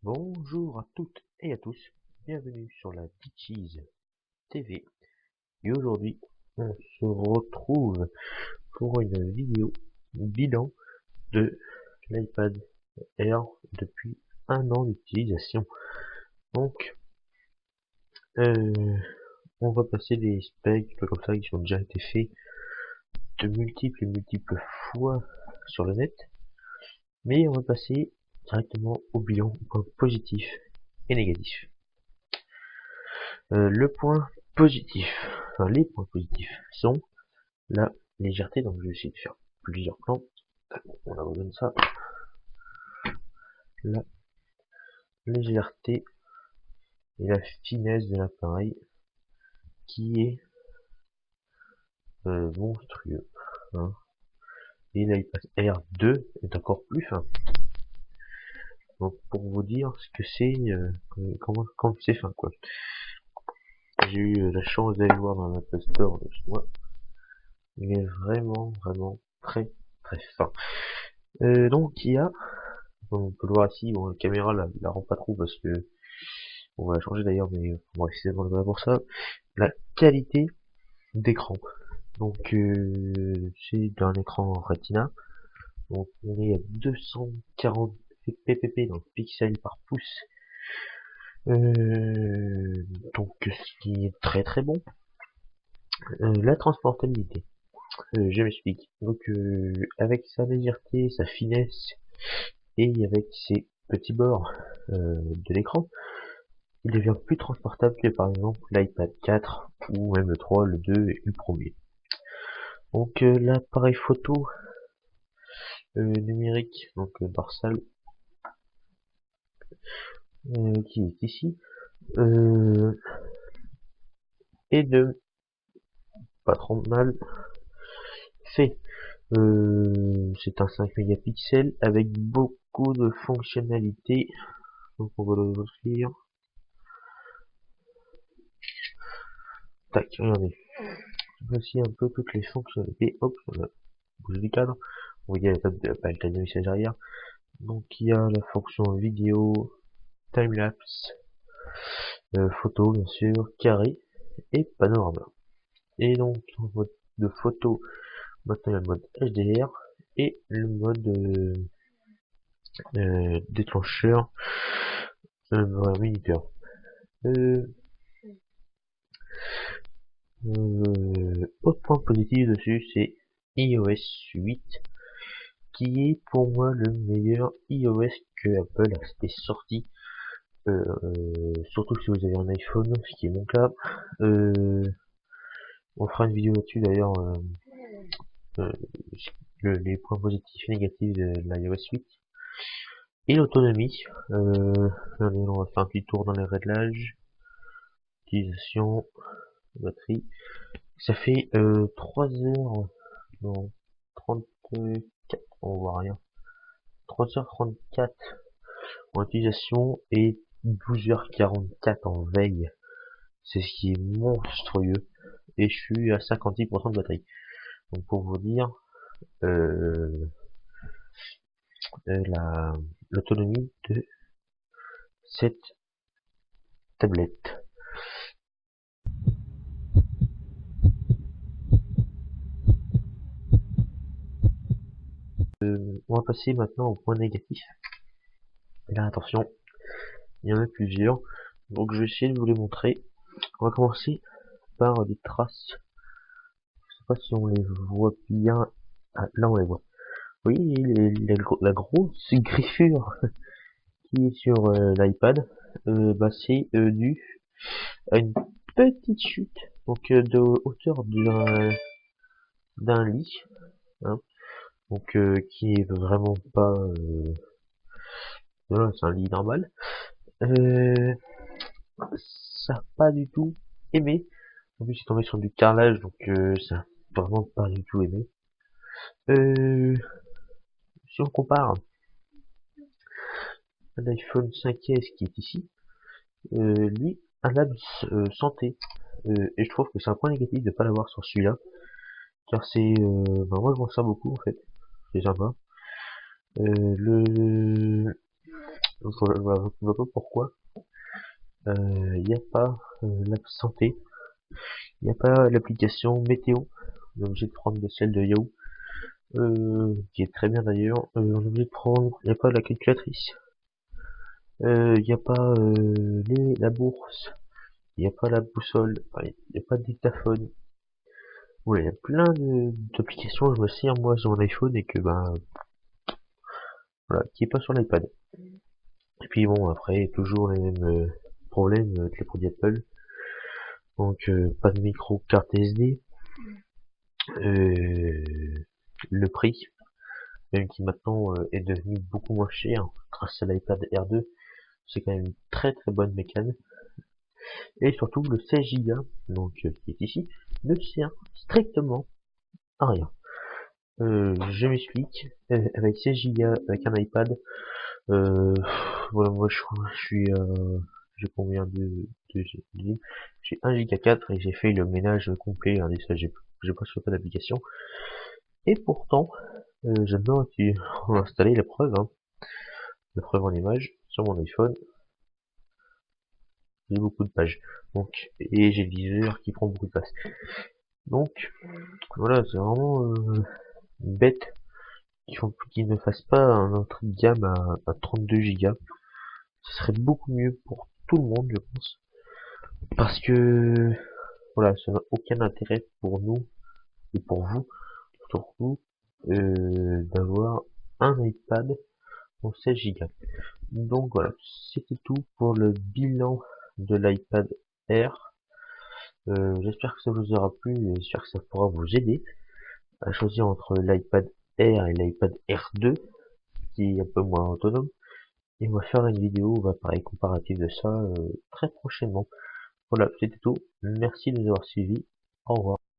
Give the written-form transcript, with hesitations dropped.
Bonjour à toutes et à tous, bienvenue sur la Ditchies TV. Et aujourd'hui, on se retrouve pour une vidéo bilan de l'iPad Air depuis un an d'utilisation. Donc, on va passer des specs comme ça qui ont déjà été faits de multiples fois sur le net. Mais on va passer directement au bilan, au point positif et négatif. Le point positif, enfin les points positifs sont la légèreté, donc je vais essayer de faire plusieurs plans. On abandonne ça. La légèreté et la finesse de l'appareil qui est monstrueux. Hein. Et l'iPad Air 2 est encore plus fin. Donc pour vous dire ce que c'est, comment c'est fin quoi. J'ai eu la chance d'aller voir dans l'Apple Store de chez moi. Il est vraiment très fin. Donc il y a, on peut le voir ici, bon, la caméra la rend pas trop parce que on va la changer d'ailleurs, mais bref, c'est bon pour ça. La qualité d'écran. Donc c'est un écran Retina. Donc on est à 240 ppp, donc pixels par pouce. Donc ce qui est très bon. La transportabilité. Je m'explique. Donc avec sa légèreté, sa finesse et avec ses petits bords de l'écran, il devient plus transportable que par exemple l'iPad 4 ou même le 3, le 2 et le premier. Donc l'appareil photo numérique, donc dorsal, qui est ici, est de pas trop mal fait. C'est un 5 mégapixels avec beaucoup de fonctionnalités. Donc on va l'ouvrir. Tac, regardez. Voici un peu toutes les fonctionnalités. Hop, on a bougé du cadre. Vous voyez la table de message arrière. Donc il y a la fonction vidéo, timelapse, photo bien sûr, carré et panorama. Et donc en mode de photo, maintenant il y a le mode HDR et le mode déclencheur minuteur. Autre point positif dessus, c'est iOS 8 qui est pour moi le meilleur iOS que Apple a sorti. Surtout si vous avez un iPhone, ce qui est mon cas. On fera une vidéo là-dessus d'ailleurs, les points positifs et négatifs de l'iOS 8. Et l'autonomie, on va faire un petit tour dans les réglages, utilisation, batterie. Ça fait 3 heures, non, 34, on voit rien. 3h34 en utilisation et 12h44 en veille. C'est ce qui est monstrueux. Et je suis à 56% de batterie. Donc pour vous dire l'autonomie de cette tablette. On va passer maintenant au point négatif. Là attention, il y en a plusieurs. Donc je vais essayer de vous les montrer. On va commencer par des traces. Je sais pas si on les voit bien. Ah, là on les voit. Oui, la grosse griffure qui est sur l'iPad, c'est dû à une petite chute, donc de hauteur d'un lit, hein, donc qui est vraiment pas, voilà, c'est un lit normal. ça a pas du tout aimé. En plus, c'est tombé sur du carrelage, donc ça a vraiment pas du tout aimé. Euh, Si on compare l'iPhone 5S qui est ici, lui, un labs santé. Et je trouve que c'est un point négatif de pas l'avoir sur celui-là, car c'est, bah, moi je vois ça beaucoup en fait, c'est sympa. Je vois pas pourquoi il n'y a pas l'app santé, il n'y a pas l'application météo. On est obligé de prendre celle de Yahoo, qui est très bien d'ailleurs. On est obligé de prendre, il n'y a pas la calculatrice, il n'y a pas la bourse, il n'y a pas la boussole, enfin, il n'y a pas de dictaphone. Voilà, il y a plein d'applications, je me sers moi sur mon iPhone et que ben voilà, qui est pas sur l'iPad. Et puis bon, après, toujours les mêmes problèmes avec les produits Apple. Donc pas de micro carte SD, le prix, même qui maintenant est devenu beaucoup moins cher grâce à l'iPad R2, c'est quand même une très très bonne mécane. Et surtout le 16 Go, donc qui est ici, ne sert strictement à rien. Je m'explique, avec 16 Go, avec un iPad, euh, voilà, moi je suis, j'ai combien de j'ai 1 Go 4 et j'ai fait le ménage complet, hein, ça j'ai presque pas d'application. Et pourtant, j'adore installer la preuve, hein, la preuve en image sur mon iPhone. J'ai beaucoup de pages, donc et j'ai le viseur qui prend beaucoup de place. Donc voilà, c'est vraiment bête qu'ils ne fassent pas un entrée de gamme à 32 Go. Ce serait beaucoup mieux pour tout le monde, je pense, parce que voilà, ça n'a aucun intérêt pour nous et pour vous, surtout, d'avoir un iPad en 16 Go. Donc voilà, c'était tout pour le bilan de l'iPad Air. J'espère que ça vous aura plu et j'espère que ça pourra vous aider à choisir entre l'iPad Air et l'iPad R2, qui est un peu moins autonome. Et on va faire une vidéo, pareil, comparative de ça très prochainement. Voilà, c'était tout. Merci de nous avoir suivis. Au revoir.